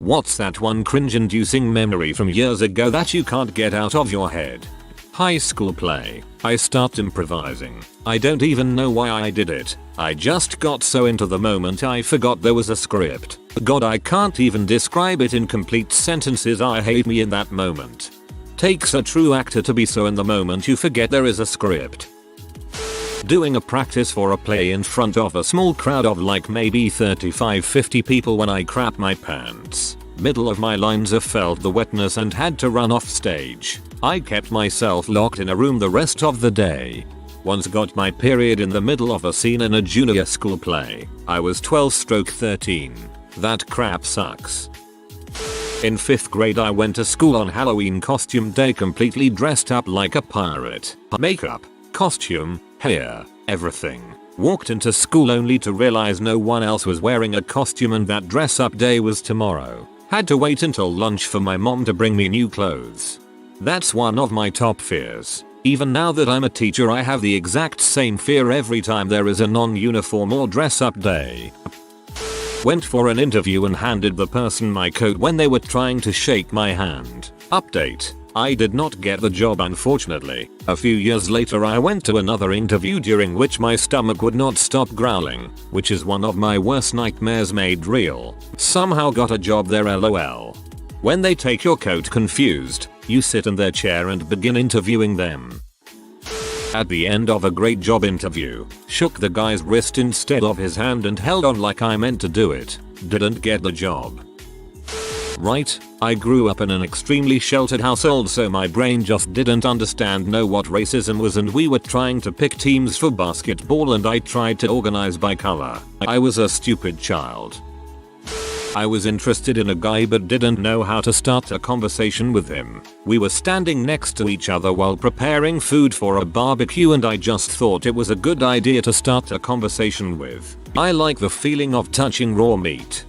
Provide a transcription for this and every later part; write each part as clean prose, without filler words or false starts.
What's that one cringe-inducing memory from years ago that you can't get out of your head? High school play. I start improvising. I don't even know why I did it. I just got so into the moment I forgot there was a script. God, I can't even describe it in complete sentences. I hate me in that moment. Takes a true actor to be so in the moment you forget there is a script. Doing a practice for a play in front of a small crowd of like maybe 35-50 people when I crap my pants. Middle of my lines I felt the wetness and had to run off stage. I kept myself locked in a room the rest of the day. Once got my period in the middle of a scene in a junior school play. I was 12/13. That crap sucks. In 5th grade I went to school on Halloween costume day completely dressed up like a pirate. Makeup, costume, hair, everything. Walked into school only to realize no one else was wearing a costume and that dress up day was tomorrow. Had to wait until lunch for my mom to bring me new clothes. That's one of my top fears. Even now that I'm a teacher I have the exact same fear every time there is a non-uniform or dress up day. Went for an interview and handed the person my coat when they were trying to shake my hand. Update. I did not get the job unfortunately. A few years later I went to another interview during which my stomach would not stop growling, which is one of my worst nightmares made real. Somehow got a job there, lol. When they take your coat confused, you sit in their chair and begin interviewing them. At the end of a great job interview, shook the guy's wrist instead of his hand and held on like I meant to do it. Didn't get the job. Right, I grew up in an extremely sheltered household so my brain just didn't know what racism was and we were trying to pick teams for basketball and I tried to organize by color. I was a stupid child. I was interested in a guy but didn't know how to start a conversation with him. We were standing next to each other while preparing food for a barbecue and I just thought it was a good idea to start a conversation with. I like the feeling of touching raw meat.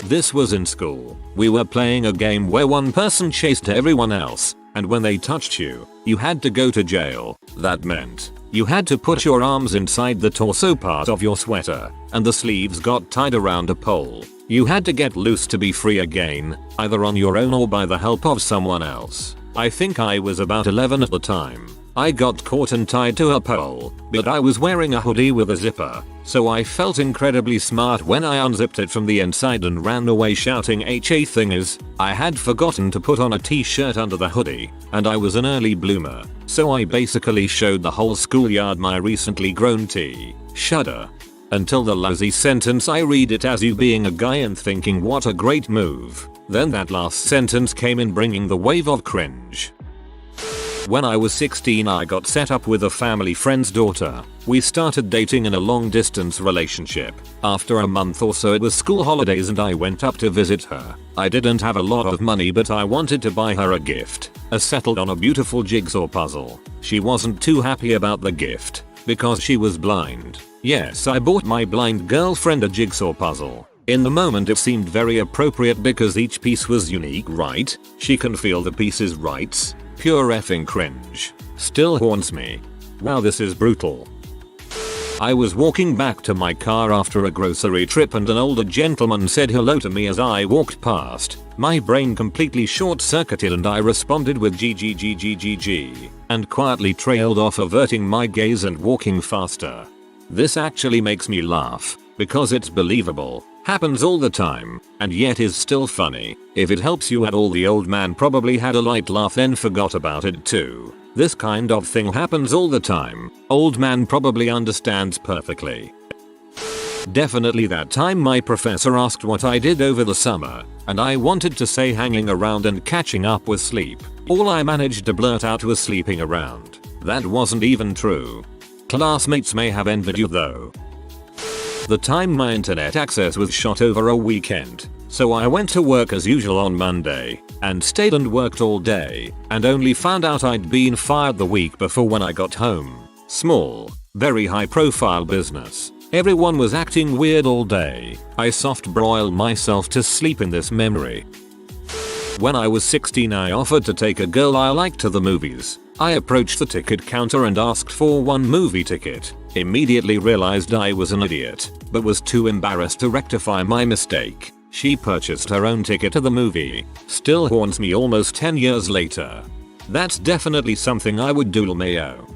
This was in school. We were playing a game where one person chased everyone else, and when they touched you, you had to go to jail. That meant you had to put your arms inside the torso part of your sweater, and the sleeves got tied around a pole. You had to get loose to be free again, either on your own or by the help of someone else. I think I was about 11 at the time. I got caught and tied to a pole, but I was wearing a hoodie with a zipper, so I felt incredibly smart when I unzipped it from the inside and ran away shouting HA. Thing is, I had forgotten to put on a t-shirt under the hoodie, and I was an early bloomer, so I basically showed the whole schoolyard my recently grown tee. Shudder. Until the lousy sentence I read it as you being a guy and thinking what a great move. Then that last sentence came in bringing the wave of cringe. When I was 16 I got set up with a family friend's daughter. We started dating in a long distance relationship. After a month or so it was school holidays and I went up to visit her. I didn't have a lot of money but I wanted to buy her a gift. I settled on a beautiful jigsaw puzzle. She wasn't too happy about the gift because she was blind. Yes, I bought my blind girlfriend a jigsaw puzzle. In the moment it seemed very appropriate because each piece was unique, right? She can feel the pieces, right? Pure effing cringe. Still haunts me. Wow, this is brutal. I was walking back to my car after a grocery trip and an older gentleman said hello to me as I walked past. My brain completely short-circuited and I responded with GGGGGG and quietly trailed off, averting my gaze and walking faster. This actually makes me laugh because it's believable. Happens all the time, and yet is still funny. If it helps you at all, the old man probably had a light laugh then forgot about it too. This kind of thing happens all the time. Old man probably understands perfectly. Definitely that time my professor asked what I did over the summer, and I wanted to say hanging around and catching up with sleep. All I managed to blurt out was sleeping around. That wasn't even true. Classmates may have envied you though. The time my internet access was shot over a weekend, so I went to work as usual on Monday, and stayed and worked all day, and only found out I'd been fired the week before when I got home. Small, very high profile business. Everyone was acting weird all day. I soft broiled myself to sleep in this memory. When I was 16 I offered to take a girl I liked to the movies. I approached the ticket counter and asked for one movie ticket. Immediately realized I was an idiot, but was too embarrassed to rectify my mistake. She purchased her own ticket to the movie. Still haunts me almost 10 years later. That's definitely something I would do, LMAO.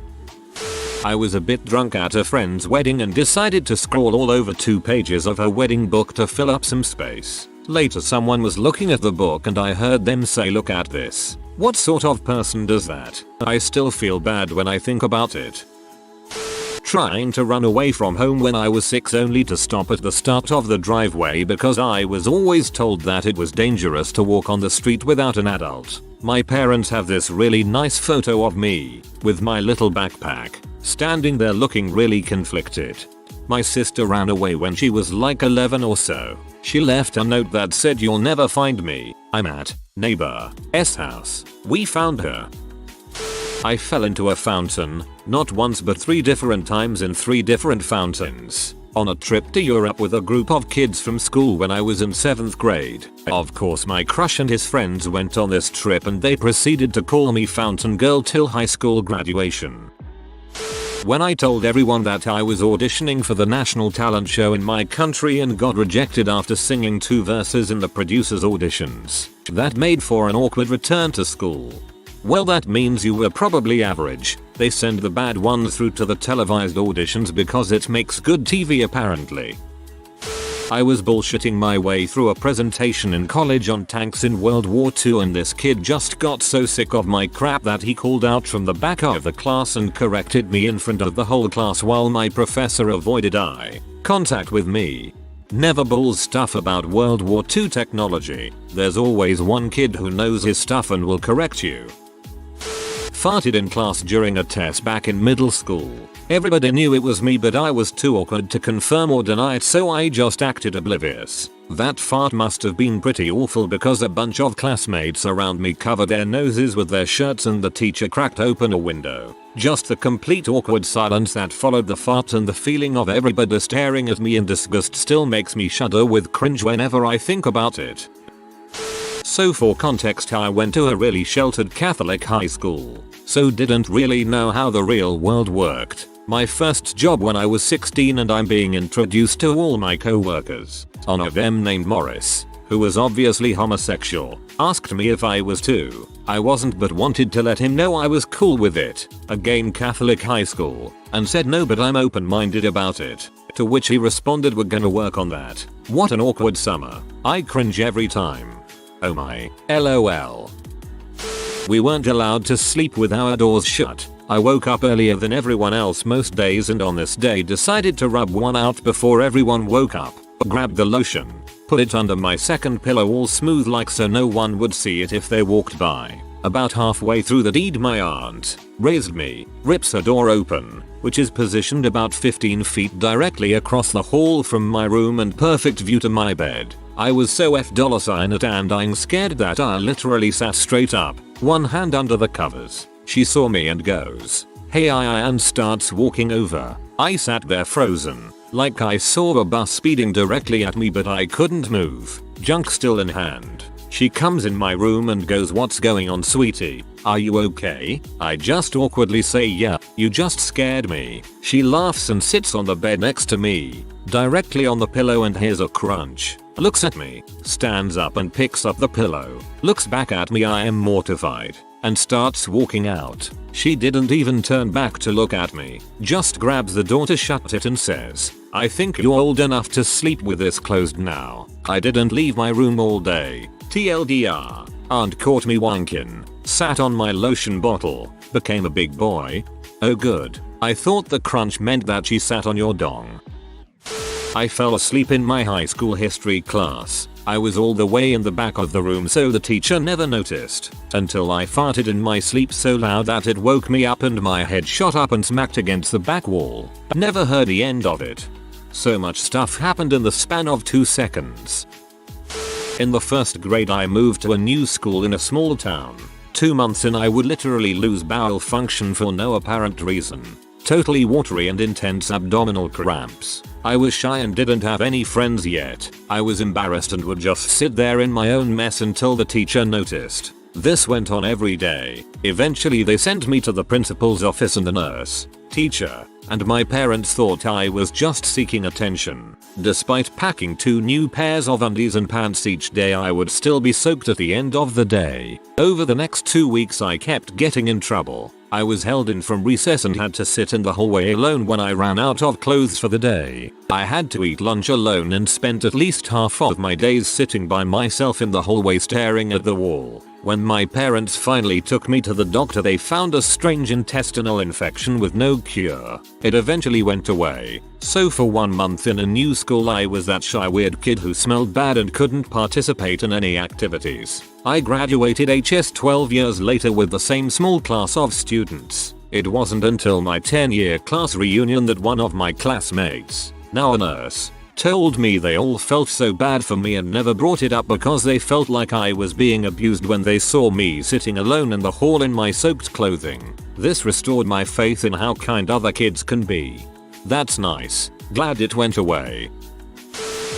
I was a bit drunk at a friend's wedding and decided to scroll all over 2 pages of her wedding book to fill up some space. Later someone was looking at the book and I heard them say, "Look at this. What sort of person does that?" I still feel bad when I think about it. Trying to run away from home when I was 6 only to stop at the start of the driveway because I was always told that it was dangerous to walk on the street without an adult. My parents have this really nice photo of me, with my little backpack, standing there looking really conflicted. My sister ran away when she was like 11 or so. She left a note that said, "You'll never find me. I'm at neighbor's house." We found her. I fell into a fountain, not once but 3 different times in 3 different fountains, on a trip to Europe with a group of kids from school when I was in 7th grade. Of course my crush and his friends went on this trip and they proceeded to call me Fountain Girl till high school graduation. When I told everyone that I was auditioning for the national talent show in my country and got rejected after singing 2 verses in the producer's auditions, that made for an awkward return to school. Well, that means you were probably average. They send the bad ones through to the televised auditions because it makes good TV apparently. I was bullshitting my way through a presentation in college on tanks in World War II and this kid just got so sick of my crap that he called out from the back of the class and corrected me in front of the whole class while my professor avoided eye contact with me. Never bulls stuff about World War II technology. There's always one kid who knows his stuff and will correct you. Farted in class during a test back in middle school. Everybody knew it was me but I was too awkward to confirm or deny it, so I just acted oblivious. That fart must have been pretty awful because a bunch of classmates around me covered their noses with their shirts and the teacher cracked open a window. Just the complete awkward silence that followed the fart and the feeling of everybody staring at me in disgust still makes me shudder with cringe whenever I think about it. So for context, I went to a really sheltered Catholic high school, so didn't really know how the real world worked. My first job when I was 16 and I'm being introduced to all my co-workers. One of them named Morris, who was obviously homosexual, asked me if I was too. I wasn't but wanted to let him know I was cool with it. Again Catholic high school, and said no but I'm open-minded about it. To which he responded, "We're gonna work on that." What an awkward summer. I cringe every time. Oh my, LOL. We weren't allowed to sleep with our doors shut. I woke up earlier than everyone else most days and on this day decided to rub one out before everyone woke up. Grabbed the lotion, put it under my second pillow all smooth like so no one would see it if they walked by. About halfway through the deed my aunt raised me, rips her door open, which is positioned about 15 feet directly across the hall from my room and perfect view to my bed. I was so $at and I'm scared that I literally sat straight up, one hand under the covers. She saw me and goes, "Hey," and starts walking over. I sat there frozen, like I saw a bus speeding directly at me but I couldn't move, junk still in hand. She comes in my room and goes, "What's going on, sweetie? Are you okay?" I just awkwardly say, "Yeah, you just scared me." She laughs and sits on the bed next to me, directly on the pillow and hears a crunch. Looks at me, stands up and picks up the pillow, looks back at me, I am mortified, and starts walking out. She didn't even turn back to look at me, just grabs the door to shut it and says, "I think you're old enough to sleep with this closed now." I didn't leave my room all day. TLDR. Aunt caught me wanking, sat on my lotion bottle, became a big boy. Oh good. I thought the crunch meant that she sat on your dong. I fell asleep in my high school history class. I was all the way in the back of the room so the teacher never noticed, until I farted in my sleep so loud that it woke me up and my head shot up and smacked against the back wall. Never heard the end of it. So much stuff happened in the span of 2 seconds. In the 1st grade I moved to a new school in a small town. 2 months in I would literally lose bowel function for no apparent reason. Totally watery and intense abdominal cramps. I was shy and didn't have any friends yet. I was embarrassed and would just sit there in my own mess until the teacher noticed. This went on every day. Eventually they sent me to the principal's office and the nurse teacher, and my parents thought I was just seeking attention. Despite packing 2 new pairs of undies and pants each day, I would still be soaked at the end of the day. Over the next 2 weeks I kept getting in trouble. I was held in from recess and had to sit in the hallway alone when I ran out of clothes for the day. I had to eat lunch alone and spent at least half of my days sitting by myself in the hallway staring at the wall. When my parents finally took me to the doctor, they found a strange intestinal infection with no cure. It eventually went away. So for 1 month in a new school I was that shy weird kid who smelled bad and couldn't participate in any activities. I graduated HS 12 years later with the same small class of students. It wasn't until my 10-year class reunion that one of my classmates, now a nurse, told me they all felt so bad for me and never brought it up because they felt like I was being abused when they saw me sitting alone in the hall in my soaked clothing. This restored my faith in how kind other kids can be. That's nice. Glad it went away.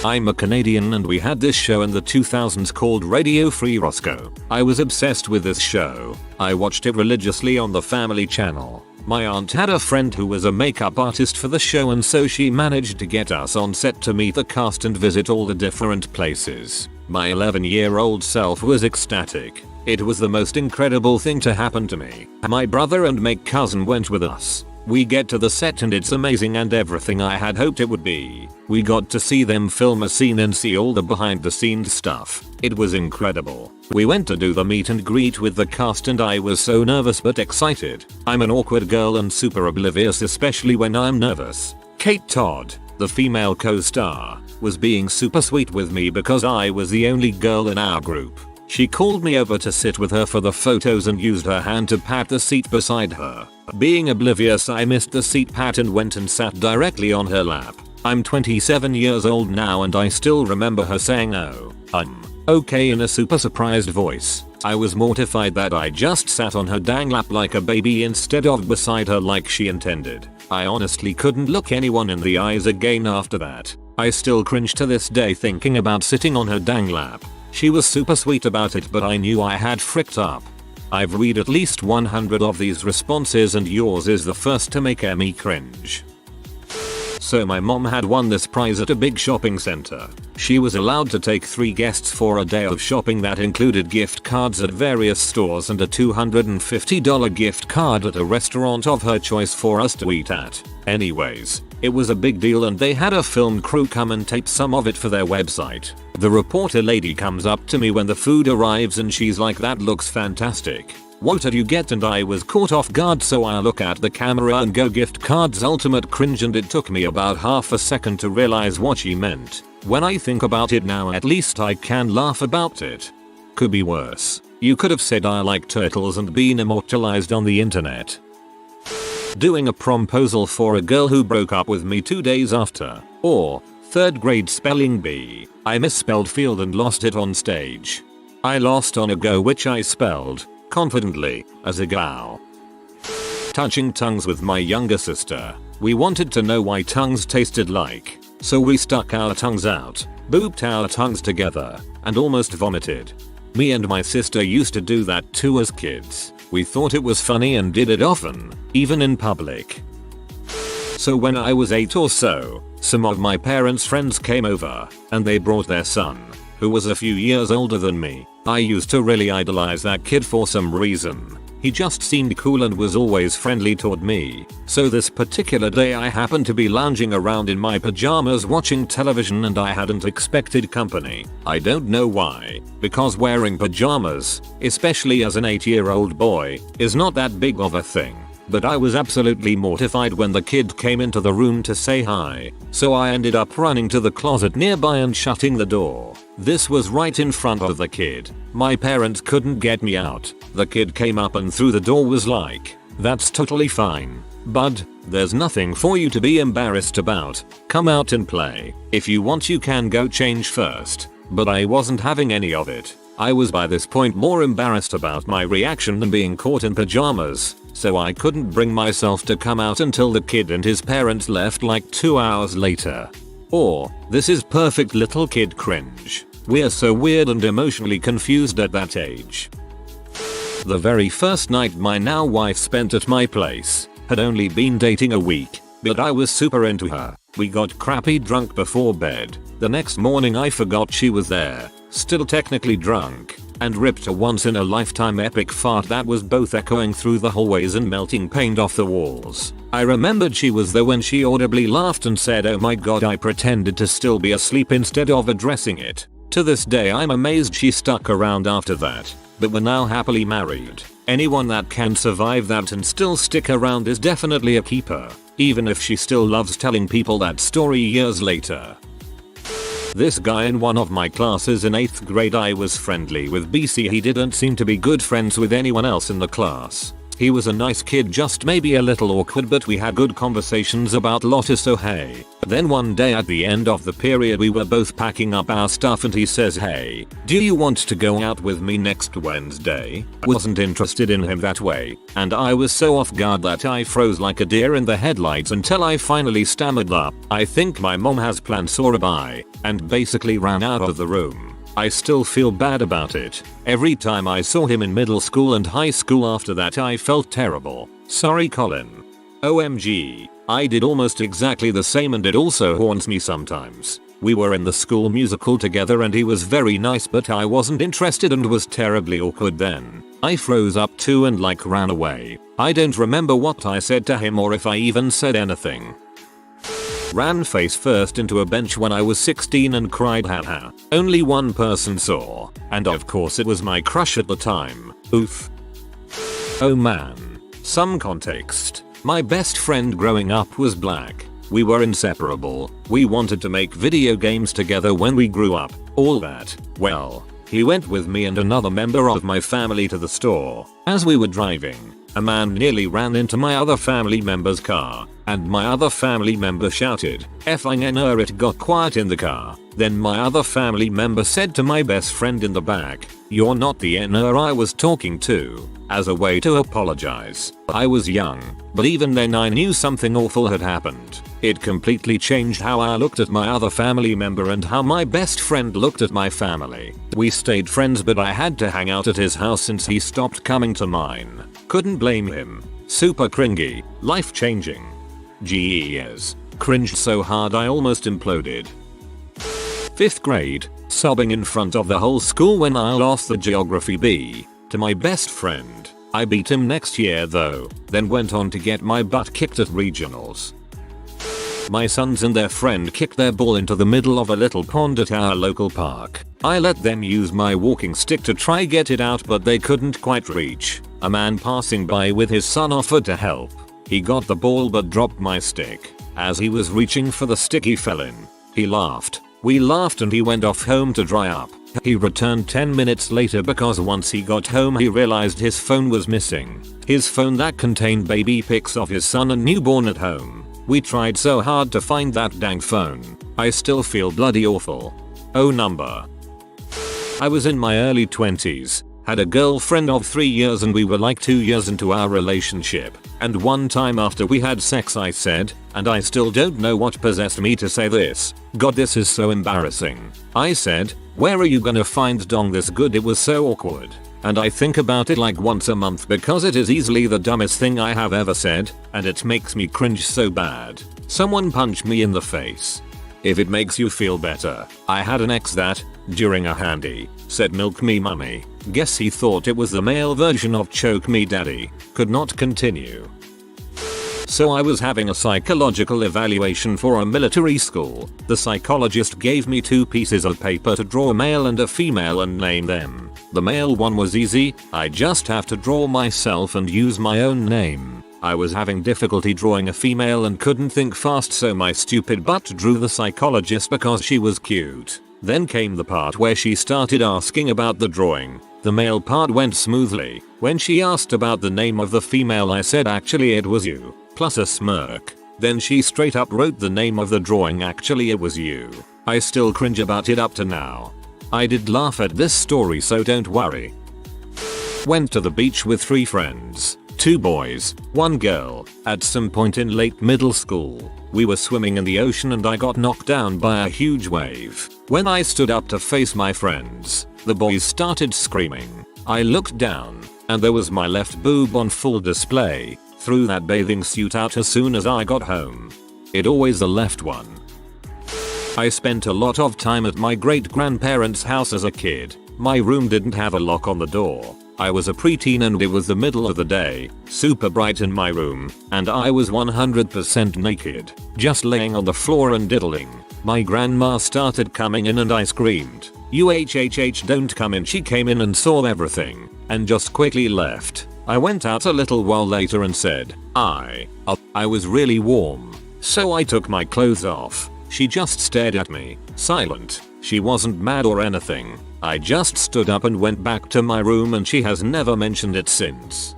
I'm a Canadian and we had this show in the 2000s called Radio Free Roscoe. I was obsessed with this show. I watched it religiously on the Family Channel. My aunt had a friend who was a makeup artist for the show, and so she managed to get us on set to meet the cast and visit all the different places. My 11-year-old self was ecstatic. It was the most incredible thing to happen to me. My brother and my cousin went with us. We get to the set and it's amazing and everything I had hoped it would be. We got to see them film a scene and see all the behind the scenes stuff. It was incredible. We went to do the meet and greet with the cast and I was so nervous but excited. I'm an awkward girl and super oblivious, especially when I'm nervous. Kate Todd, the female co-star, was being super sweet with me because I was the only girl in our group. She called me over to sit with her for the photos and used her hand to pat the seat beside her. Being oblivious, I missed the seat pat and went and sat directly on her lap. I'm 27 years old now and I still remember her saying okay in a super surprised voice. I was mortified that I just sat on her dang lap like a baby instead of beside her like she intended. I honestly couldn't look anyone in the eyes again after that. I still cringe to this day thinking about sitting on her dang lap. She was super sweet about it, but I knew I had fricked up. I've read at least 100 of these responses and yours is the first to make me cringe. So my mom had won this prize at a big shopping center. She was allowed to take 3 guests for a day of shopping that included gift cards at various stores and a $250 gift card at a restaurant of her choice for us to eat at. Anyways, it was a big deal and they had a film crew come and tape some of it for their website. The reporter lady comes up to me when the food arrives and she's like, "That looks fantastic. What did you get?" And I was caught off guard, so I look at the camera and go, "Gift cards, ultimate cringe," and it took me about half a second to realize what she meant. When I think about it now, at least I can laugh about it. Could be worse. You could have said I like turtles and been immortalized on the internet. Doing a promposal for a girl who broke up with me 2 days after. Or 3rd grade spelling bee. I misspelled field and lost it on stage. I lost on a go, which I spelled confidently as a gal. Touching tongues with my younger sister. We wanted to know why tongues tasted like, so we stuck our tongues out, booped our tongues together, and almost vomited. Me and my sister used to do that too as kids. We thought it was funny and did it often, even in public. So when I was 8 or so, some of my parents' friends came over, and they brought their son, who was a few years older than me. I used to really idolize that kid for some reason. He just seemed cool and was always friendly toward me. So this particular day I happened to be lounging around in my pajamas watching television and I hadn't expected company. I don't know why, because wearing pajamas, especially as an 8-year-old boy, is not that big of a thing. But I was absolutely mortified when the kid came into the room to say hi, so I ended up running to the closet nearby and shutting the door. This was right in front of the kid. My parents couldn't get me out. The kid came up and through the door was like, "That's totally fine, bud. There's nothing for you to be embarrassed about. Come out and play. If you want you can go change first." But I wasn't having any of it. I was by this point more embarrassed about my reaction than being caught in pajamas, so I couldn't bring myself to come out until the kid and his parents left like 2 hours later. Or, this is perfect little kid cringe. We're so weird and emotionally confused at that age. The very first night my now wife spent at my place, Had only been dating a week, but I was super into her. We got crappy drunk before bed. The next morning I forgot she was there, still technically drunk, and ripped a once in a lifetime epic fart that was both echoing through the hallways and melting paint off the walls. I remembered she was there when she audibly laughed and said, "Oh my god." I pretended to still be asleep instead of addressing it. To this day I'm amazed she stuck around after that, but we're now happily married. Anyone that can survive that and still stick around is definitely a keeper, even if she still loves telling people that story years later. This guy in one of my classes in 8th grade I was friendly with BC. He didn't seem to be good friends with anyone else in the class. He was a nice kid, just maybe a little awkward, but we had good conversations about lots, so hey. Then one day at the end of the period we were both packing up our stuff and he says, "Hey, do you want to go out with me next Wednesday?" I wasn't interested in him that way, and I was so off guard that I froze like a deer in the headlights until I finally stammered up, "I think my mom has plans or bye," and basically ran out of the room. I still feel bad about it. Every time I saw him in middle school and high school after that I felt terrible. Sorry Colin. OMG. I did almost exactly the same and it also haunts me sometimes. We were in the school musical together and he was very nice, but I wasn't interested and was terribly awkward then. I froze up too and like ran away. I don't remember what I said to him or if I even said anything. Ran face first into a bench when I was 16 and cried, haha. Only one person saw, and of course it was my crush at the time. Oof. Oh man. Some context. My best friend growing up was black. We were inseparable. We wanted to make video games together when we grew up. All that. Well, he went with me and another member of my family to the store. As we were driving, a man nearly ran into my other family member's car, and my other family member shouted, "Effing NR." It got quiet in the car. Then my other family member said to my best friend in the back, "You're not the NR I was talking to," as a way to apologize. I was young, but even then I knew something awful had happened. It completely changed how I looked at my other family member and how my best friend looked at my family. We stayed friends, but I had to hang out at his house since he stopped coming to mine. Couldn't blame him. Super cringy. Life changing. GES. Cringed so hard I almost imploded. 5th grade. Sobbing in front of the whole school when I lost the geography B to my best friend. I beat him next year though, then went on to get my butt kicked at regionals. My sons and their friend kicked their ball into the middle of a little pond at our local park. I let them use my walking stick to try get it out, but they couldn't quite reach. A man passing by with his son offered to help. He got the ball but dropped my stick. As he was reaching for the stick he fell in. He laughed. We laughed and he went off home to dry up. He returned 10 minutes later because once he got home he realized his phone was missing. His phone that contained baby pics of his son and newborn at home. We tried so hard to find that dang phone. I still feel bloody awful. Oh number. I was in my early 20s. Had a girlfriend of 3 years and we were like 2 years into our relationship. And one time after we had sex I said, and I still don't know what possessed me to say this, "God, this is so embarrassing." I said, "Where are you gonna find dong this good?" It was so awkward. And I think about it like once a month because it is easily the dumbest thing I have ever said, and it makes me cringe so bad. Someone punch me in the face. If it makes you feel better, I had an ex that, during a handy, said "milk me mummy." Guess he thought it was the male version of "choke me daddy." Could not continue. So I was having a psychological evaluation for a military school. The psychologist gave me 2 pieces of paper to draw a male and a female and name them. The male one was easy, I just have to draw myself and use my own name. I was having difficulty drawing a female and couldn't think fast, so my stupid butt drew the psychologist because she was cute. Then came the part where she started asking about the drawing. The male part went smoothly. When she asked about the name of the female I said "Actually it was you," plus a smirk. Then she straight up wrote the name of the drawing "Actually it was you." I still cringe about it up to now. I did laugh at this story, so don't worry. Went to the beach with 3 friends. 2 boys, 1 girl, at some point in late middle school. We were swimming in the ocean and I got knocked down by a huge wave. When I stood up to face my friends, the boys started screaming. I looked down, and there was my left boob on full display. threw that bathing suit out as soon as I got home. It always the left one. I spent a lot of time at my great grandparents' house as a kid. My room didn't have a lock on the door. I was a preteen and it was the middle of the day, super bright in my room, and I was 100% naked, just laying on the floor and diddling. My grandma started coming in and I screamed, "UHHH, don't come in." She came in and saw everything, and just quickly left. I went out a little while later and said, I was really warm. So I took my clothes off. She just stared at me, silent. She wasn't mad or anything. I just stood up and went back to my room and she has never mentioned it since.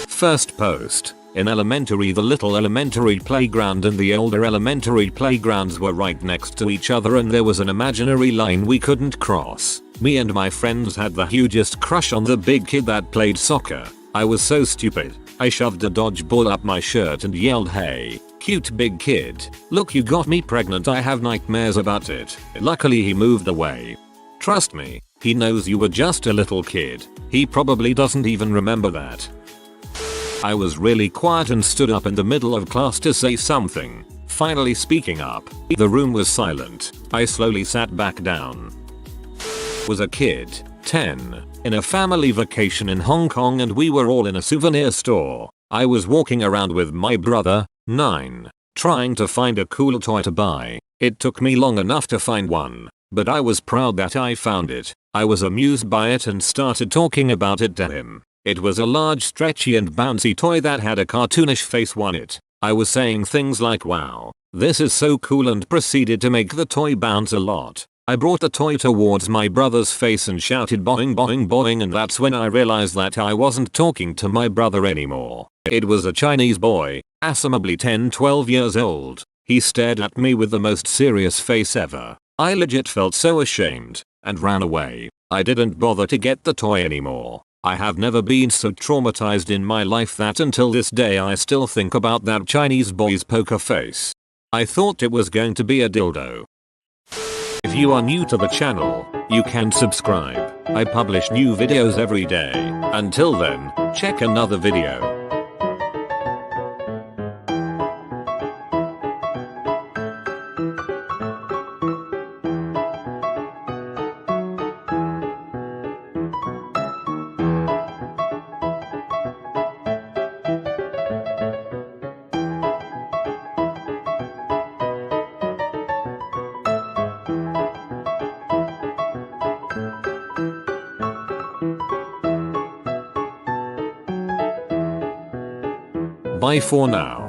First post. In elementary, the little elementary playground and the older elementary playgrounds were right next to each other and there was an imaginary line we couldn't cross. Me and my friends had the hugest crush on the big kid that played soccer. I was so stupid. I shoved a dodgeball up my shirt and yelled, "Hey, cute big kid, look, you got me pregnant. I have nightmares about it." Luckily he moved away. Trust me, he knows you were just a little kid. He probably doesn't even remember that. I was really quiet and stood up in the middle of class to say something. Finally speaking up. The room was silent. I slowly sat back down. Was a kid, 10, in a family vacation in Hong Kong and we were all in a souvenir store. I was walking around with my brother, 9, trying to find a cool toy to buy. It took me long enough to find one, but I was proud that I found it. I was amused by it and started talking about it to him. It was a large, stretchy and bouncy toy that had a cartoonish face on it. I was saying things like, "Wow, this is so cool," and proceeded to make the toy bounce a lot. I brought the toy towards my brother's face and shouted, "Boing boing boing," and that's when I realized that I wasn't talking to my brother anymore. It was a Chinese boy, assumably 10-12 years old. He stared at me with the most serious face ever. I legit felt so ashamed and ran away. I didn't bother to get the toy anymore. I have never been so traumatized in my life that until this day I still think about that Chinese boy's poker face. I thought it was going to be a dildo. If you are new to the channel, you can subscribe. I publish new videos every day. Until then, check another video. Bye for now.